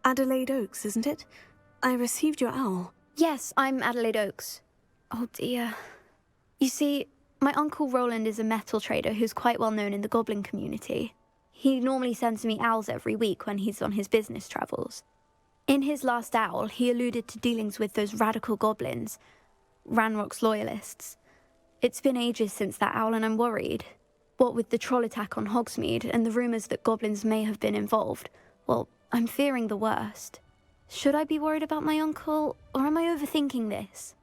Adelaide Oaks, isn't it? I received your owl. Yes, I'm Adelaide Oaks. Oh dear. You see, my Uncle Roland is a metal trader who's quite well known in the goblin community. He normally sends me owls every week when he's on his business travels. In his last owl, he alluded to dealings with those radical goblins, Ranrock's loyalists. It's been ages since that owl and I'm worried. What with the troll attack on Hogsmeade and the rumours that goblins may have been involved, well, I'm fearing the worst. Should I be worried about my uncle, or am I overthinking this?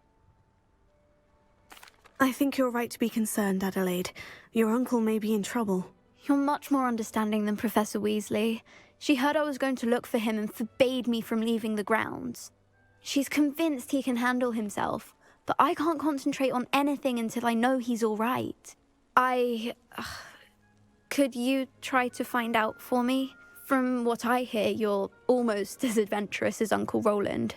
I think you're right to be concerned, Adelaide. Your uncle may be in trouble. You're much more understanding than Professor Weasley. She heard I was going to look for him and forbade me from leaving the grounds. She's convinced he can handle himself, but I can't concentrate on anything until I know he's all right. Could you try to find out for me? From what I hear, you're almost as adventurous as Uncle Roland.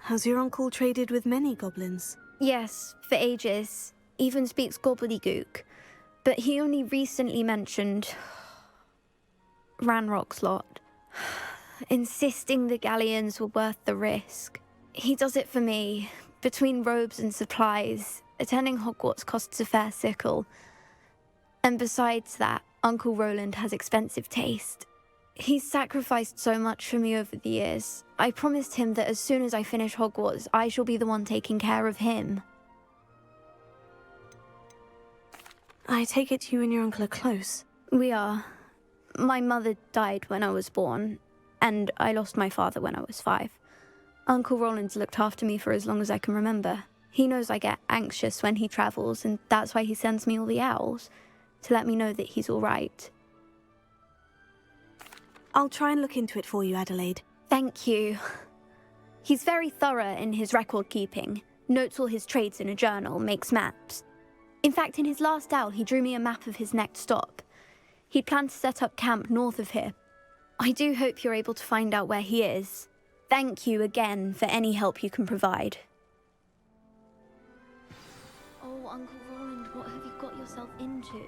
Has your uncle traded with many goblins? Yes, for ages. Even speaks gobbledygook. But he only recently mentioned Ranrock's lot, insisting the galleons were worth the risk. He does it for me. Between robes and supplies, attending Hogwarts costs a fair sickle. And besides that, Uncle Roland has expensive taste. He's sacrificed so much for me over the years. I promised him that as soon as I finish Hogwarts, I shall be the one taking care of him. I take it you and your uncle are close. We are. My mother died when I was born, and I lost my father when I was 5. Uncle Roland's looked after me for as long as I can remember. He knows I get anxious when he travels, and that's why he sends me all the owls, to let me know that he's all right. I'll try and look into it for you, Adelaide. Thank you. He's very thorough in his record keeping, notes all his trades in a journal, makes maps. In fact, in his last owl, he drew me a map of his next stop. He'd planned to set up camp north of here. I do hope you're able to find out where he is. Thank you again for any help you can provide. Oh, Uncle Roland, what have you got yourself into?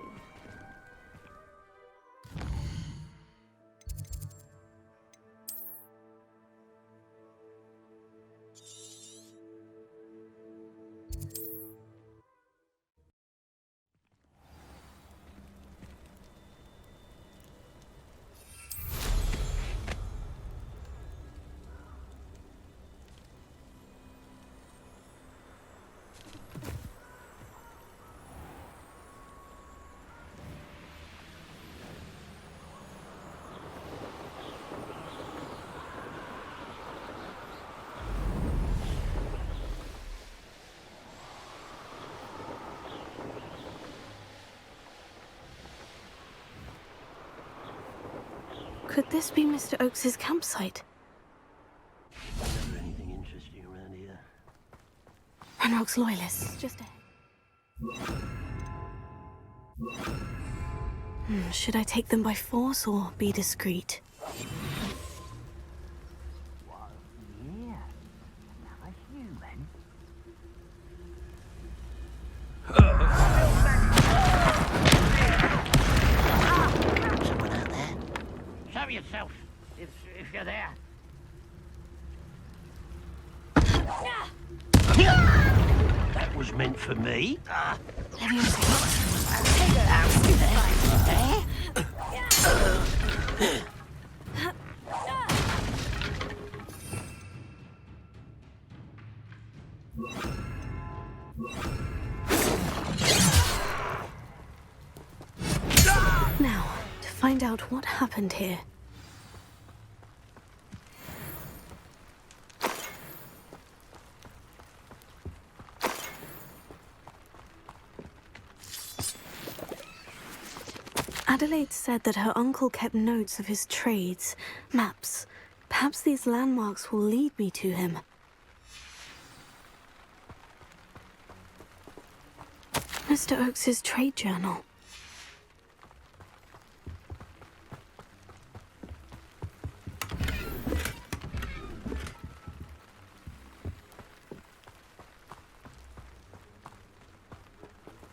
Could this be Mr. Oakes's campsite? Never anything interesting around here. Ranrock's loyalists, just ahead. Should I take them by force or be discreet? Well, yeah. Another human. Someone out there? Show yourself, if you're there. That was meant for me. Now, to find out what happened here. Adelaide said that her uncle kept notes of his trades, maps. Perhaps these landmarks will lead me to him. Mr. Oakes's trade journal.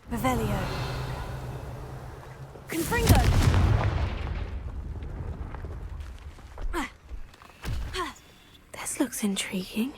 Revelio. Confringo! This looks intriguing.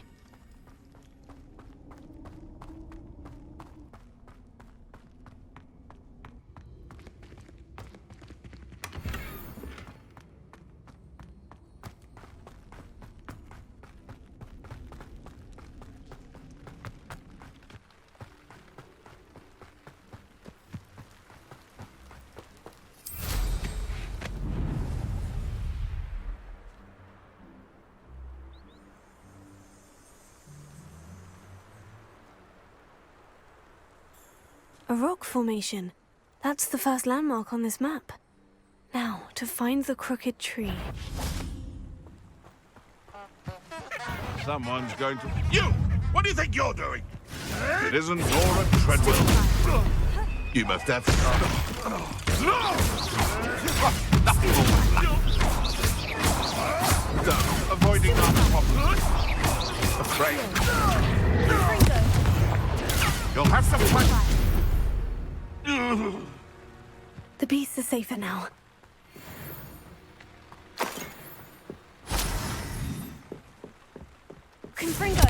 A rock formation. That's the first landmark on this map. Now, to find the crooked tree. Someone's going to... You! What do you think you're doing? It isn't Laura Treadwell. You must have... Done. Avoiding our problems. Afraid. You'll have to fight. The beasts are safer now. Confringo!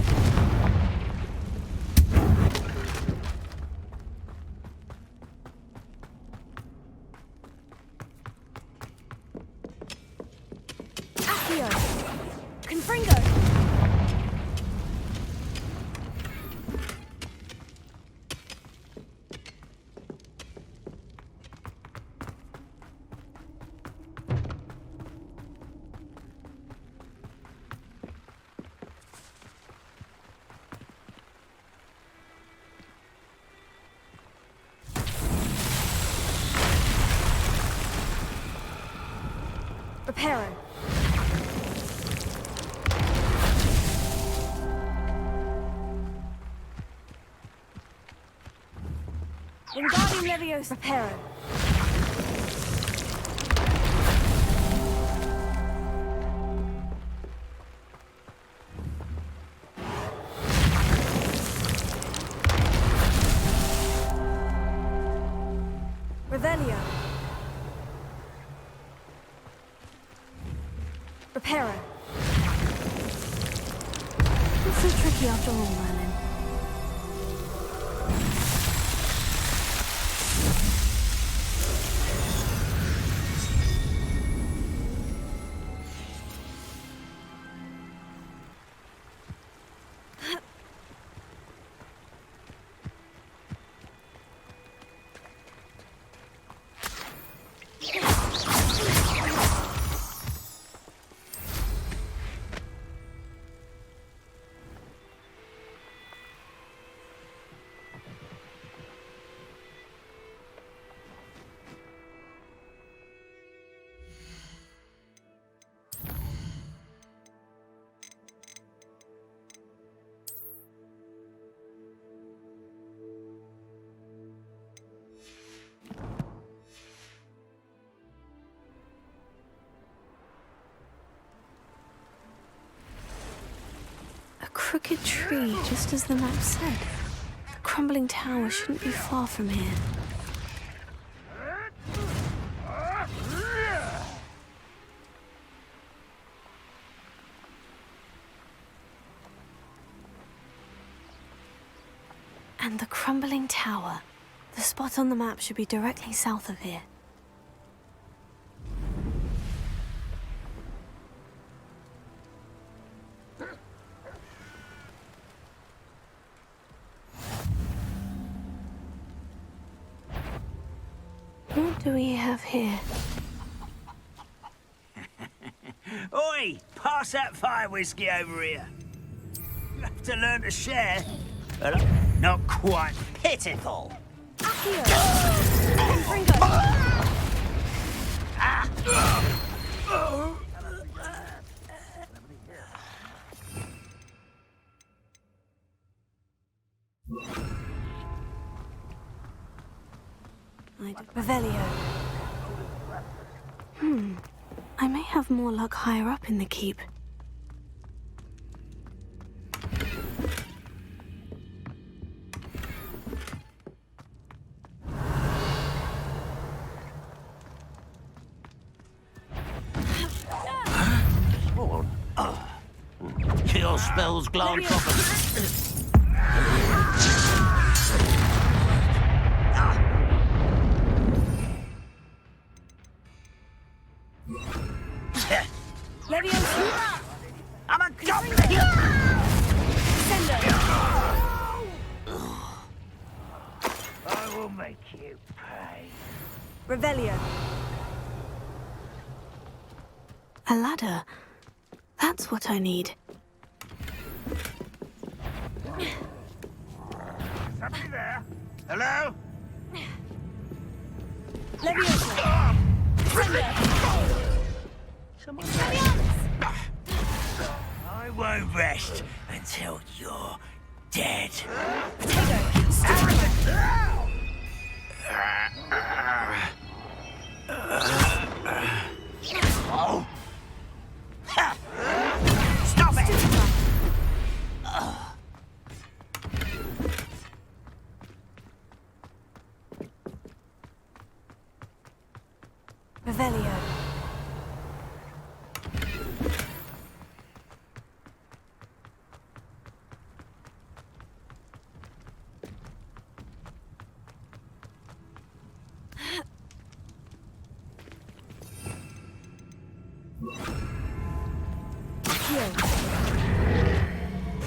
Accio! Confringo! Reparo. Wingardium Leviosa. Reparo. Revelio. Reparo. Not so tricky after all, Merlin. Crooked tree, just as the map said. The crumbling tower shouldn't be far from here. And the crumbling tower. The spot on the map should be directly south of here. What do we have here? Oi! Pass that fire whiskey over here. You have to learn to share, but not quite pitiful. Accio! Confringo! Revelio. I may have more luck higher up in the keep. Cure spells glance off. Leviosa! I'm a goblin! I will make you pay. Revelio. A ladder. That's what I need. Somebody there? Hello? Leviosa! I won't rest until you're dead. Oh. Stop it! Revelio.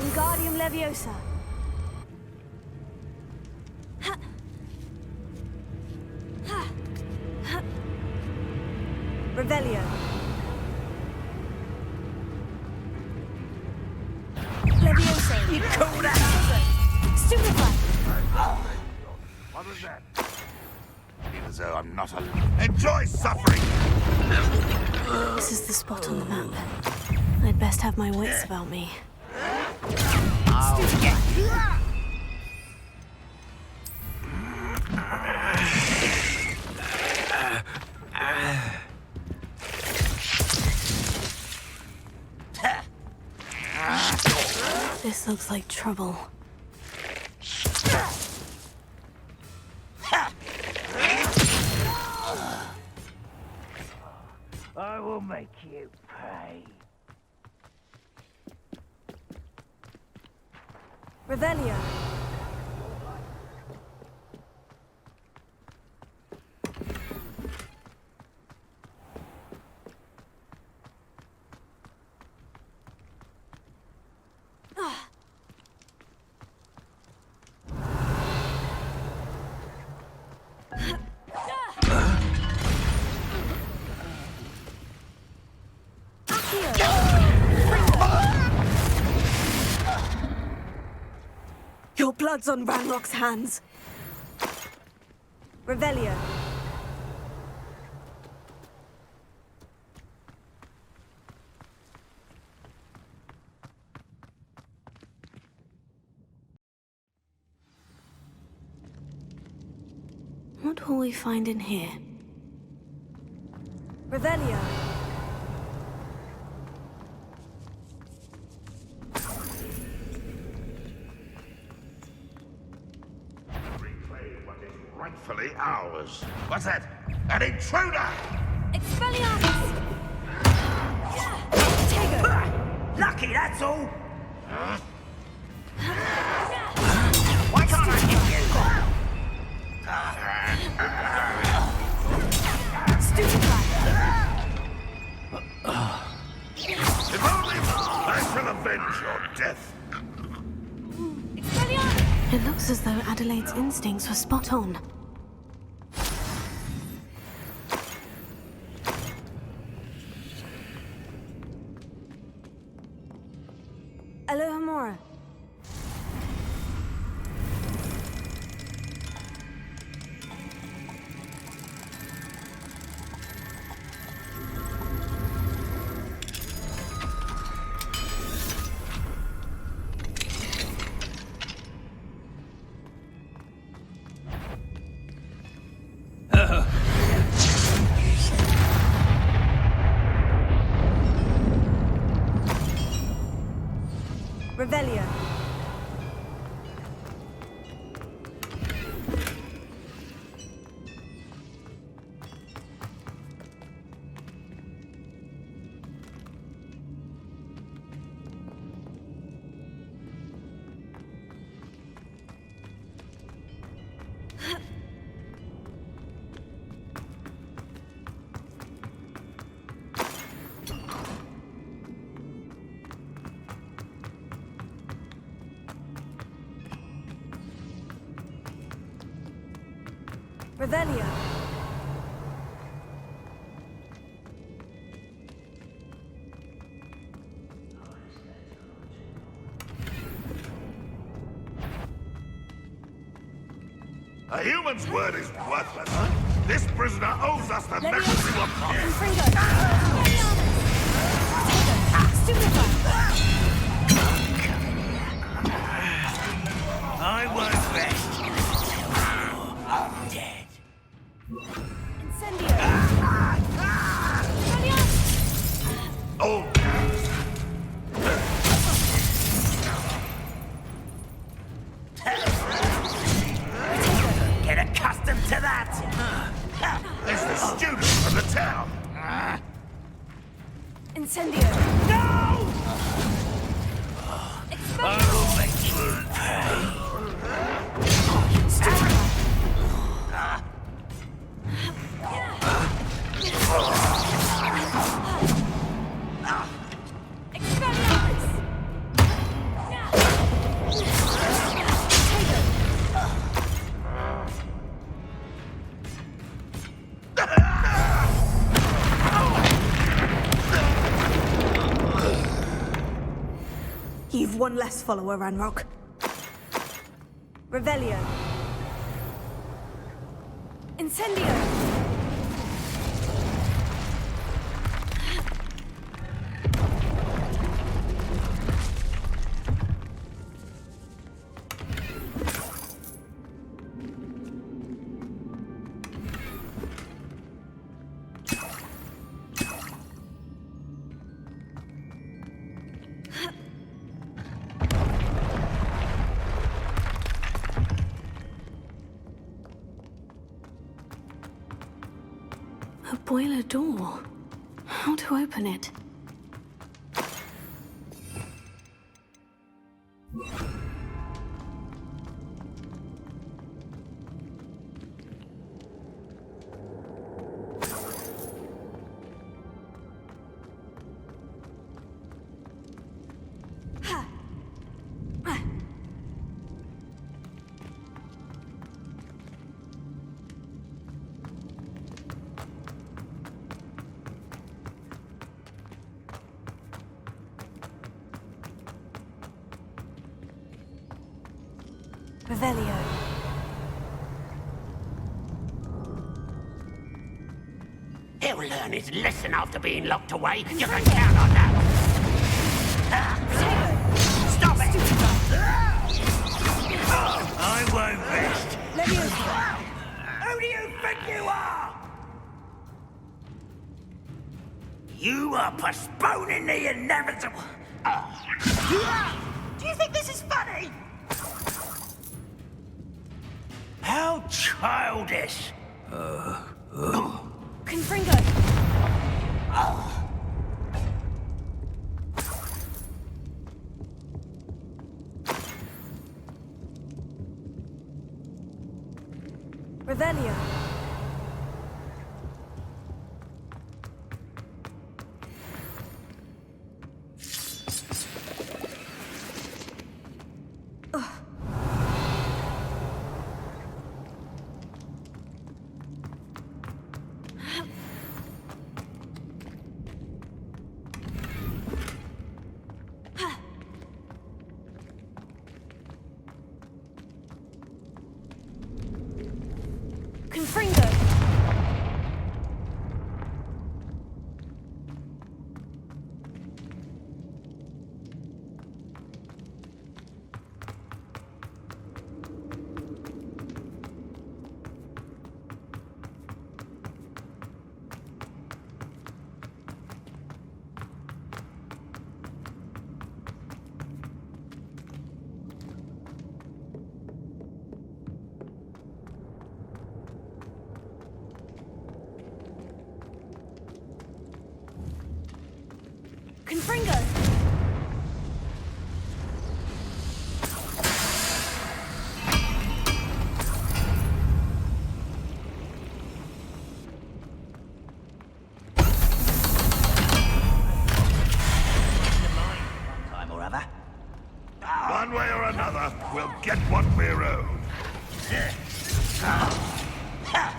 Wingardium Leviosa. Revelio. Leviosa. You call that? Stupefy. What was that? Feel as though I'm not alone. Enjoy suffering! This is the spot on the map. I'd best have my wits about me. This looks like trouble. I will make you pay. Revelio. Your blood's on Ranrock's hands. Revelio. What will we find in here? Revelio. Rightfully ours. What's that? An intruder! Expelliarmus! Lucky, that's all. Why can't I hit you? If only I shall avenge your death. It looks as though Adelaide's instincts were spot on. Alohomora. Revelio. A human's word is worthless. This prisoner owes us the Let me message you were promised. Confringo. Stupefy. I won't rest until you're dead. Incendio. Oh, Get accustomed to that. it's the student from the town. Incendio. No! I will make you pay. You've one less follower, Ranrock. Revelio. Incendio. A boiler door. How to open it? Revelio. He'll learn his lesson after being locked away. You can count on that. Stop it! I won't rest. Leviosa. Who do you think you are? You are postponing the inevitable. Do you think this is funny? How childish. Confringo. Revelio. Confringo. Confringo. Time or other. One way or another, we'll get what we're owed. Ha!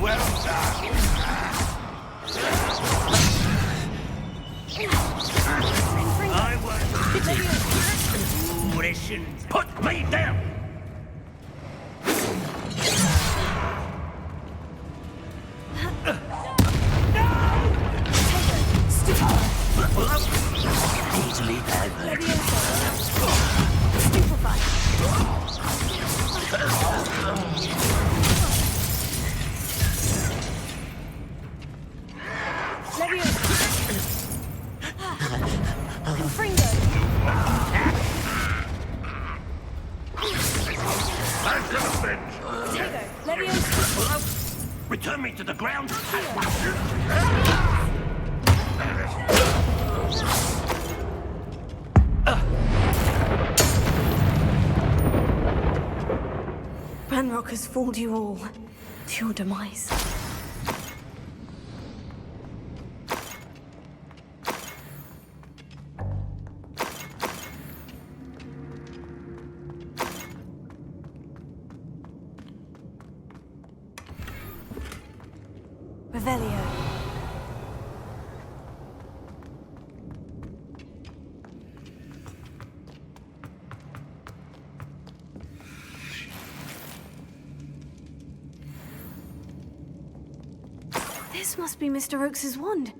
Well done. I won't. Ooh, this shouldn't. Put me down! Easily over. Back to the bench! Return me to the ground. Ranrock has fooled you all to your demise. Revelio. This must be Mr. Oakes's wand.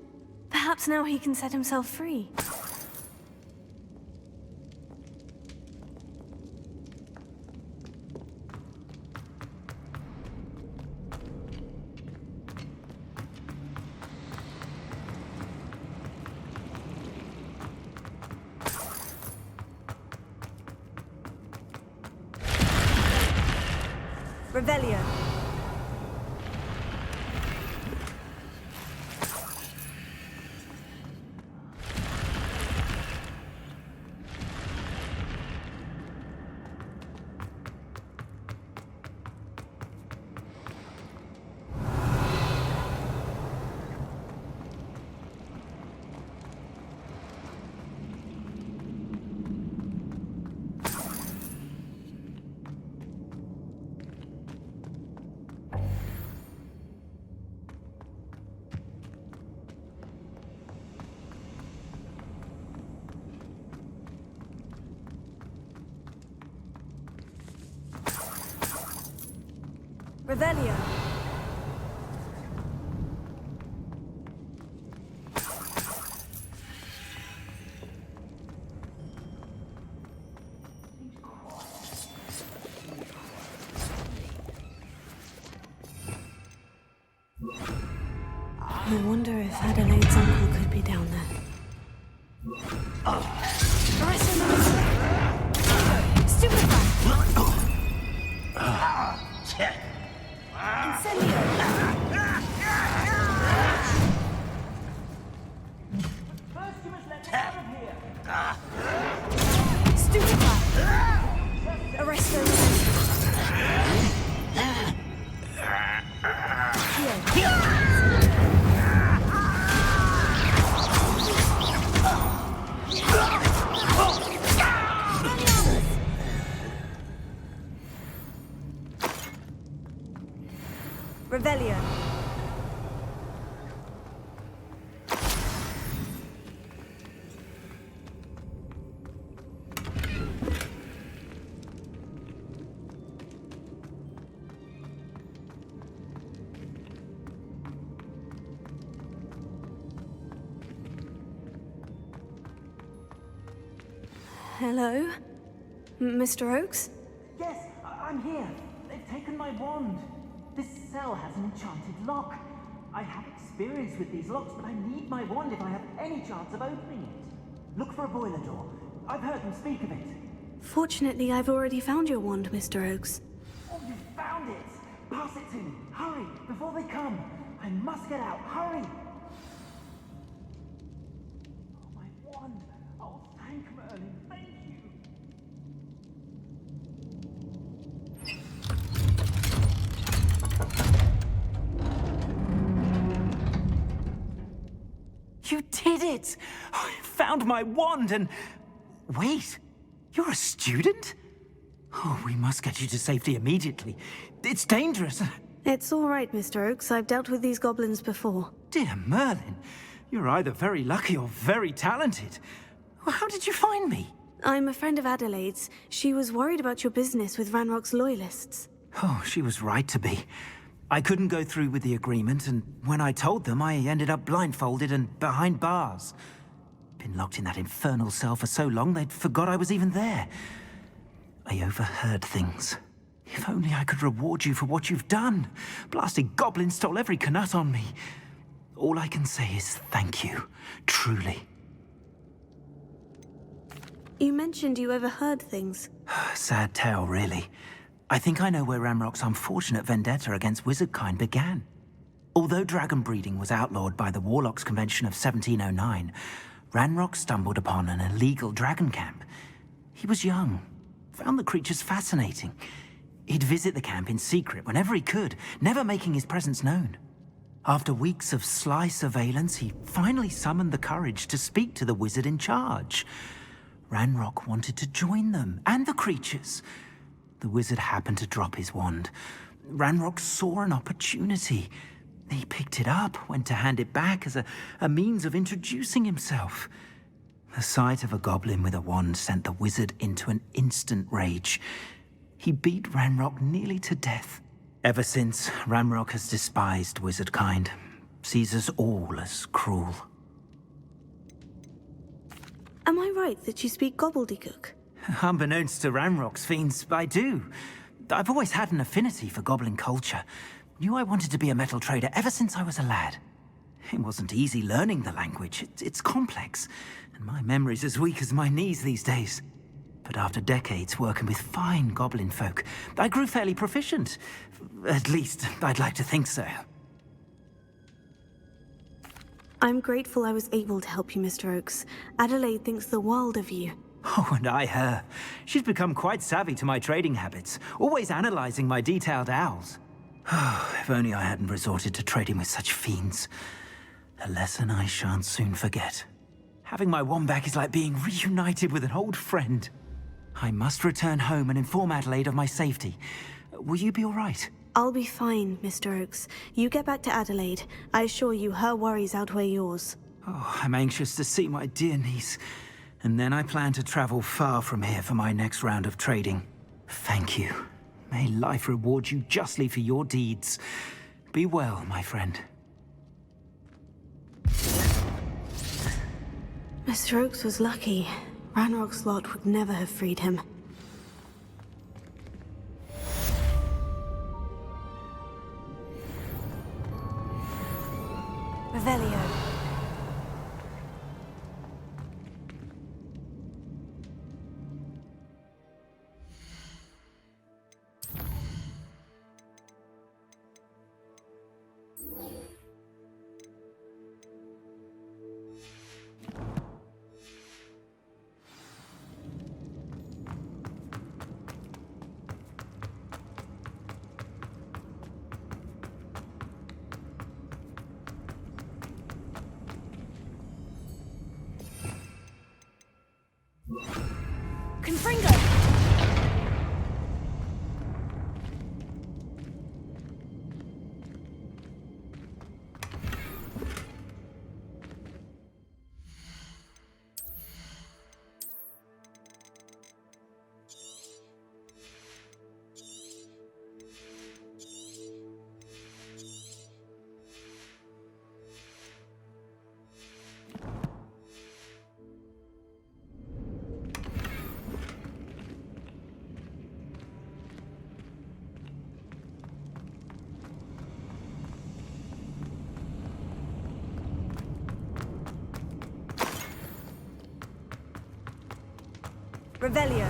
Perhaps now he can set himself free. Revelio. Revelio. I wonder if Adelaide's uncle could be down there. Revelio. Hello? Mr. Oakes? Yes, I'm here. They've taken my wand. This cell has an enchanted lock. I have experience with these locks, but I need my wand if I have any chance of opening it. Look for a boiler door. I've heard them speak of it. Fortunately, I've already found your wand, Mr. Oakes. Oh, you found it! Pass it to me. Hurry, before they come. I must get out. Hurry! Oh, my wand. Oh, thank Merlin. Thank you. You did it! I found my wand and... Wait, you're a student? Oh, we must get you to safety immediately. It's dangerous. It's all right, Mr. Oakes. I've dealt with these goblins before. Dear Merlin, you're either very lucky or very talented. Well, how did you find me? I'm a friend of Adelaide's. She was worried about your business with Ranrock's loyalists. Oh, she was right to be. I couldn't go through with the agreement, and when I told them, I ended up blindfolded and behind bars. Been locked in that infernal cell for so long, they'd forgot I was even there. I overheard things. If only I could reward you for what you've done. Blasted goblins stole every Knut on me. All I can say is thank you, truly. You mentioned you overheard things. Sad tale, really. I think I know where Ranrock's unfortunate vendetta against wizardkind began. Although dragon breeding was outlawed by the Warlocks Convention of 1709, Ranrock stumbled upon an illegal dragon camp. He was young, found the creatures fascinating. He'd visit the camp in secret whenever he could, never making his presence known. After weeks of sly surveillance, he finally summoned the courage to speak to the wizard in charge. Ranrock wanted to join them, and the creatures. The wizard happened to drop his wand. Ranrock saw an opportunity. He picked it up, went to hand it back as a means of introducing himself. The sight of a goblin with a wand sent the wizard into an instant rage. He beat Ranrock nearly to death. Ever since, Ranrock has despised wizardkind, sees us all as cruel. Am I right that you speak gobbledygook? Unbeknownst to Ranrock's fiends, I do. I've always had an affinity for goblin culture. Knew I wanted to be a metal trader ever since I was a lad. It wasn't easy learning the language. It's complex, and my memory's as weak as my knees these days. But after decades working with fine goblin folk, I grew fairly proficient. At least, I'd like to think so. I'm grateful I was able to help you, Mr. Oakes. Adelaide thinks the world of you. Oh, and I her. She's become quite savvy to my trading habits, always analyzing my detailed owls. If only I hadn't resorted to trading with such fiends. A lesson I shan't soon forget. Having my wand back is like being reunited with an old friend. I must return home and inform Adelaide of my safety. Will you be all right? I'll be fine, Mr. Oakes. You get back to Adelaide. I assure you her worries outweigh yours. Oh, I'm anxious to see my dear niece. And then I plan to travel far from here for my next round of trading. Thank you. May life reward you justly for your deeds. Be well, my friend. Mr. Oakes was lucky. Ranrock's lot would never have freed him. Revelio. Confringo! Revelio.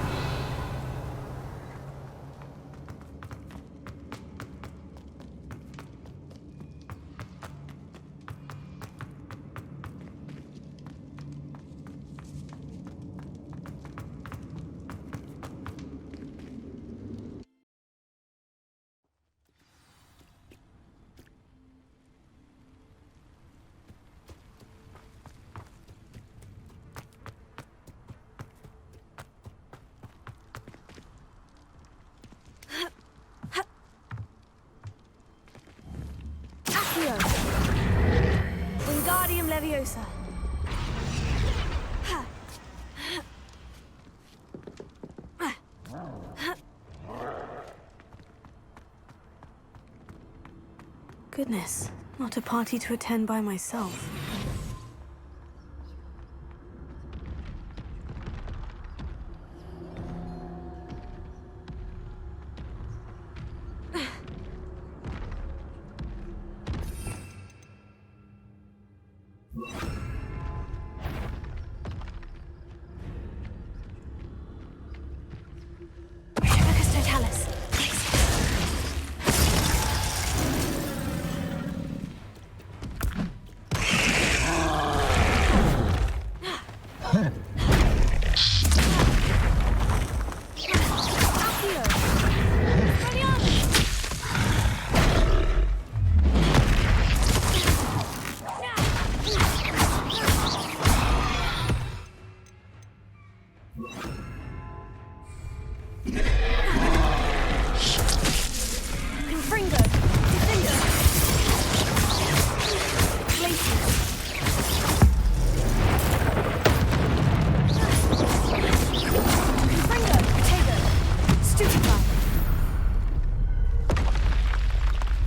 Leviosa. Goodness, not a party to attend by myself.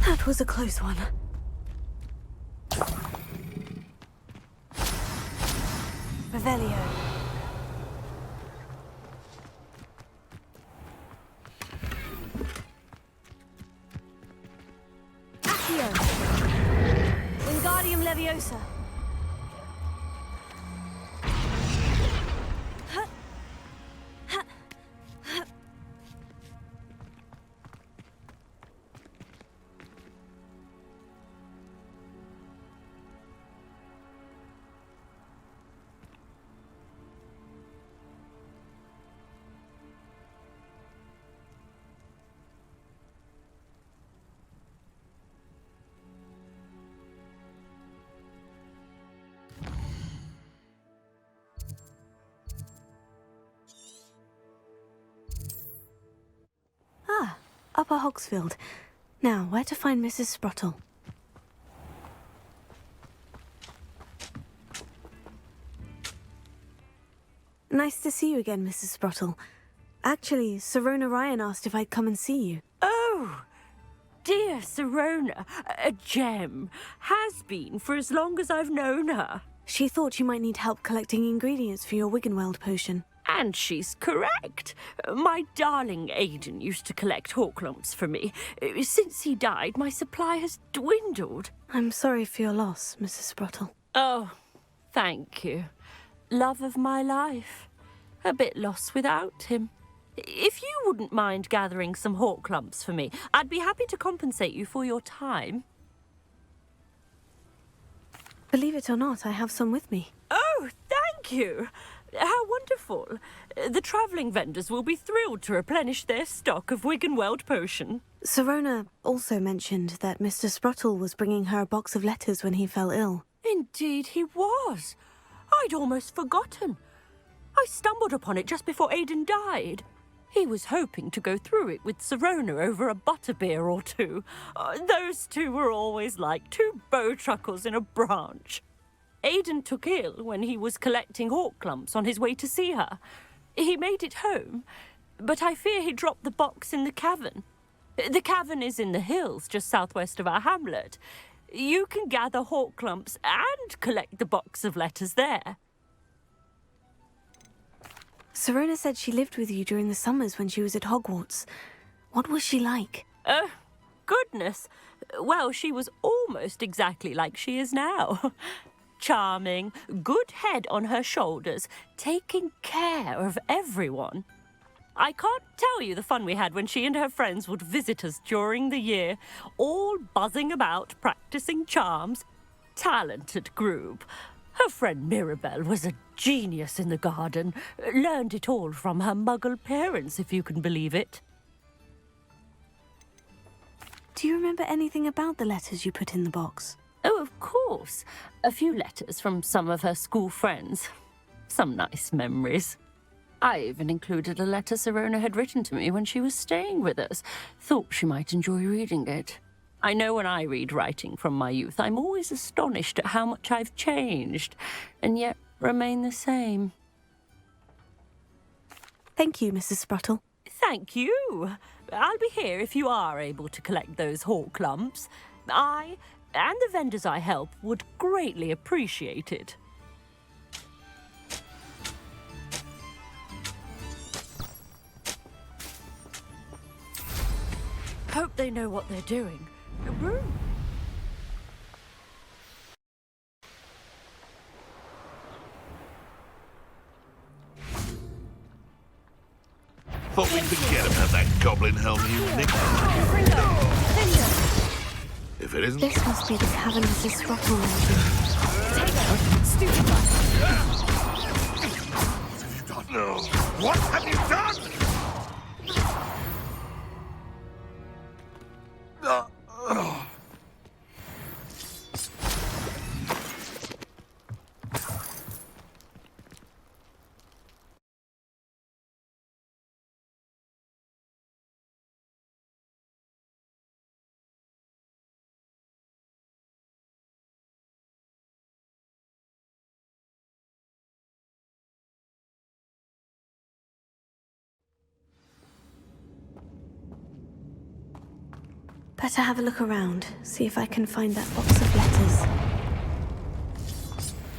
That was a close one. Revelio. Accio. Wingardium Leviosa. Ah, Upper Hogsfield. Now, where to find Mrs. Sprottle? Nice to see you again, Mrs. Sprottle. Actually, Sirona Ryan asked if I'd come and see you. Oh, dear Sirona, a gem. Has been for as long as I've known her. She thought you might need help collecting ingredients for your Wiggenweld potion. And she's correct. My darling Aidan used to collect hawk lumps for me. Since he died, my supply has dwindled. I'm sorry for your loss, Mrs. Sprottle. Oh, thank you. Love of my life. A bit lost without him. If you wouldn't mind gathering some hawk lumps for me, I'd be happy to compensate you for your time. Believe it or not, I have some with me. Oh, thank you. How wonderful. The travelling vendors will be thrilled to replenish their stock of Wiggenweld potion. Sirona also mentioned that Mr. Sprottle was bringing her a box of letters when he fell ill. Indeed he was. I'd almost forgotten. I stumbled upon it just before Aidan died. He was hoping to go through it with Sirona over a butterbeer or two. Those two were always like two bowtruckles in a branch. Aidan took ill when he was collecting hawk lumps on his way to see her. He made it home, but I fear he dropped the box in the cavern. The cavern is in the hills just southwest of our hamlet. You can gather hawk lumps and collect the box of letters there. Sirona said she lived with you during the summers when she was at Hogwarts. What was she like? Oh, goodness. Well, she was almost exactly like she is now. Charming, good head on her shoulders, taking care of everyone. I can't tell you the fun we had when she and her friends would visit us during the year, all buzzing about, practicing charms. Talented group. Her friend Mirabelle was a genius in the garden. Learned it all from her muggle parents, if you can believe it. Do you remember anything about the letters you put in the box? Oh, of course. A few letters from some of her school friends. Some nice memories. I even included a letter Sirona had written to me when she was staying with us. Thought she might enjoy reading it. I know when I read writing from my youth, I'm always astonished at how much I've changed, and yet remain the same. Thank you, Mrs. Sprottle. Thank you. I'll be here if you are able to collect those hawk lumps. I, and the vendors I help, would greatly appreciate it. Hope they know what they're doing. Thought we'd forget about that goblin helmet you nicked. If it isn't... This must be the cabin Mrs. Sprottle mentioned. No. What have you done? Better have a look around, see if I can find that box of letters.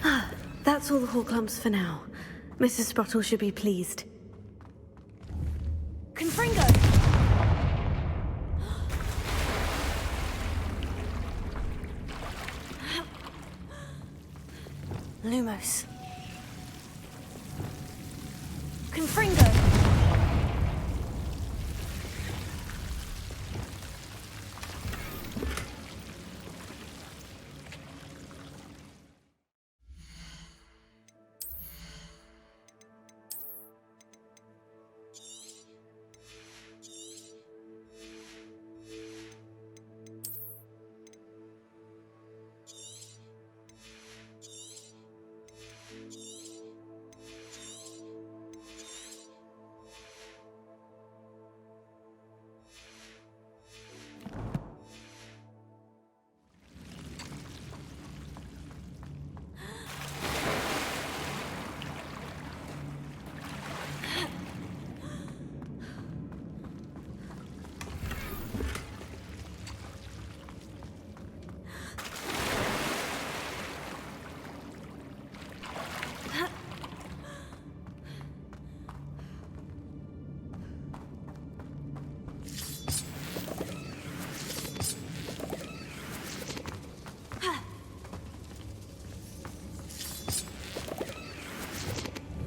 Ah, that's all the hawk lumps for now. Mrs. Sprottle should be pleased. Confringo! Lumos. Confringo!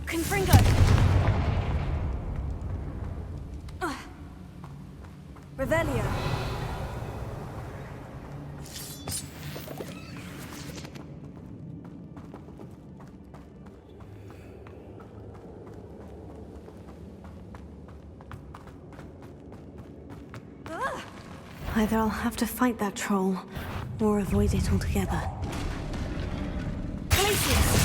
Confringo! Revelio. Either I'll have to fight that troll, or avoid it altogether. Places!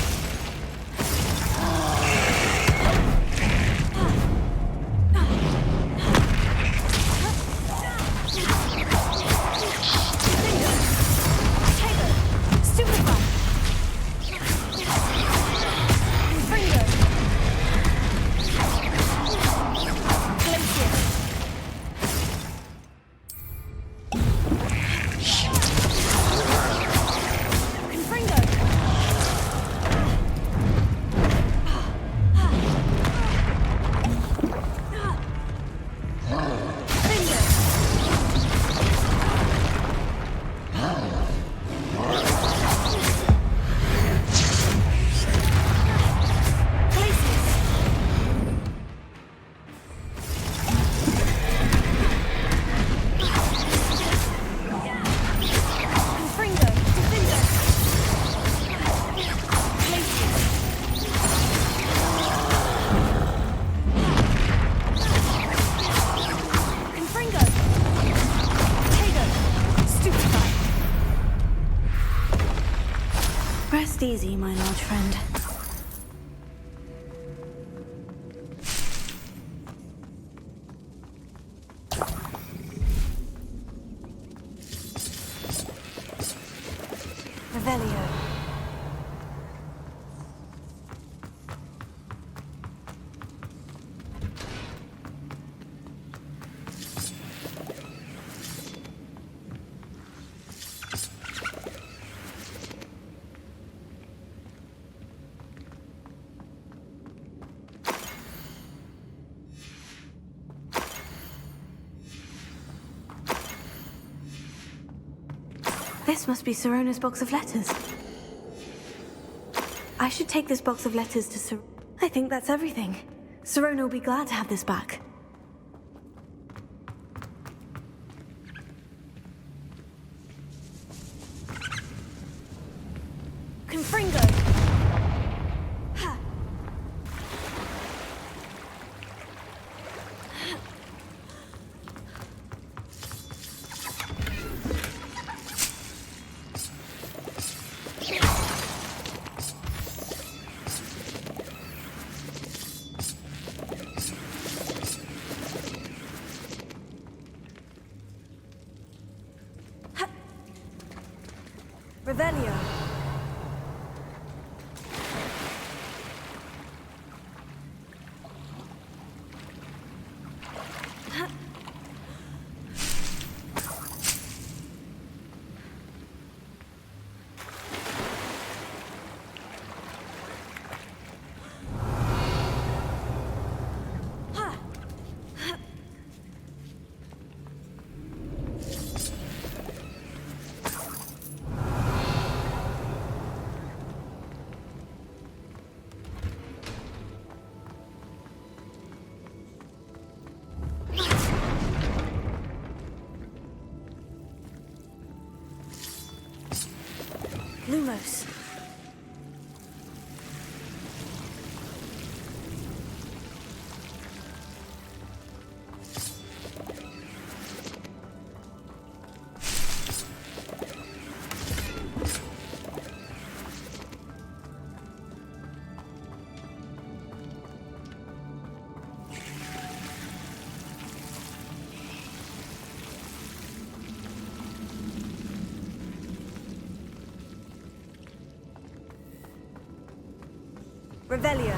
Rest easy, my large friend. Revelio. This must be Sirona's box of letters. I should take this box of letters to Sir... I think that's everything. Sirona will be glad to have this back. Confringo! Ha! Revelio. Lumos. Revelio.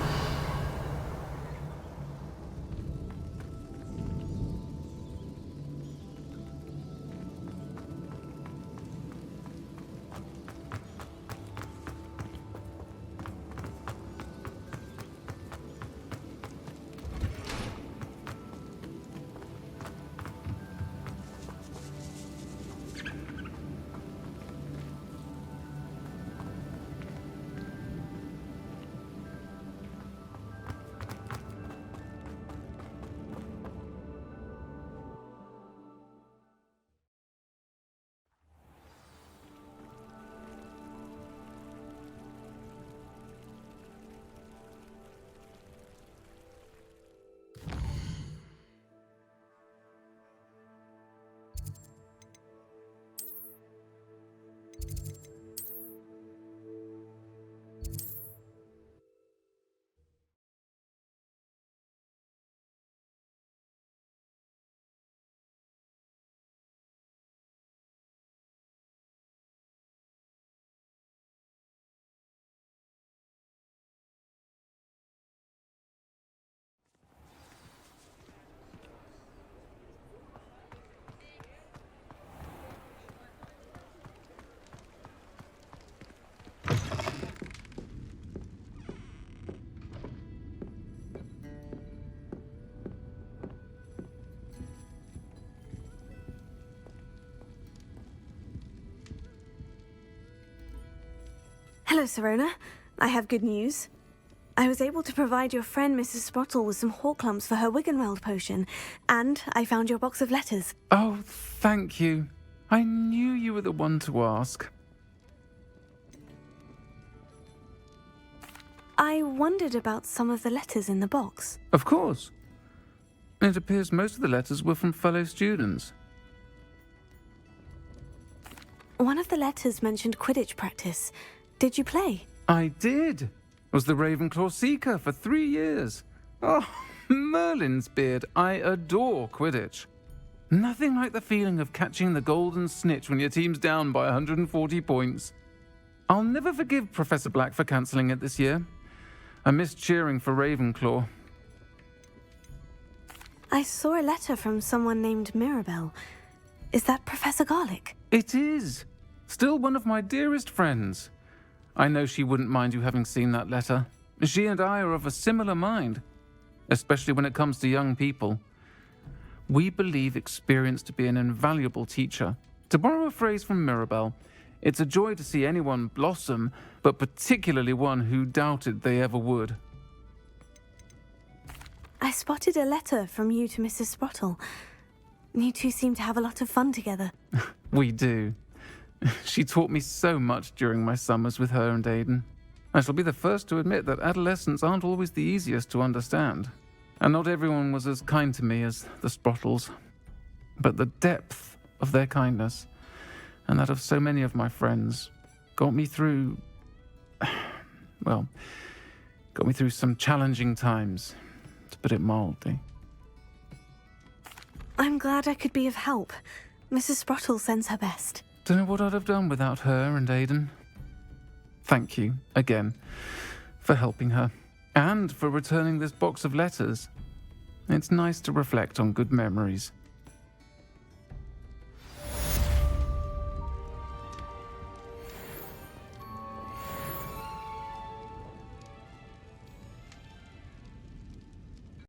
Hello, Sirona. I have good news. I was able to provide your friend Mrs. Sprottle with some hawk lumps for her Wiggenweld potion, and I found your box of letters. Oh, thank you. I knew you were the one to ask. I wondered about some of the letters in the box. Of course. It appears most of the letters were from fellow students. One of the letters mentioned Quidditch practice. Did you play? I did. Was the Ravenclaw Seeker for 3 years. Oh, Merlin's beard. I adore Quidditch. Nothing like the feeling of catching the golden snitch when your team's down by 140 points. I'll never forgive Professor Black for cancelling it this year. I missed cheering for Ravenclaw. I saw a letter from someone named Mirabelle. Is that Professor Garlick? It is. Still one of my dearest friends. I know she wouldn't mind you having seen that letter. She and I are of a similar mind, especially when it comes to young people. We believe experience to be an invaluable teacher. To borrow a phrase from Mirabelle, it's a joy to see anyone blossom, but particularly one who doubted they ever would. I spotted a letter from you to Mrs. Sprottle. You two seem to have a lot of fun together. We do. She taught me so much during my summers with her and Aiden. I shall be the first to admit that adolescents aren't always the easiest to understand. And not everyone was as kind to me as the Sprottles. But the depth of their kindness, and that of so many of my friends, got me through some challenging times, to put it mildly. I'm glad I could be of help. Mrs. Sprottle sends her best. Don't know what I'd have done without her and Aiden. Thank you, again, for helping her, and for returning this box of letters. It's nice to reflect on good memories.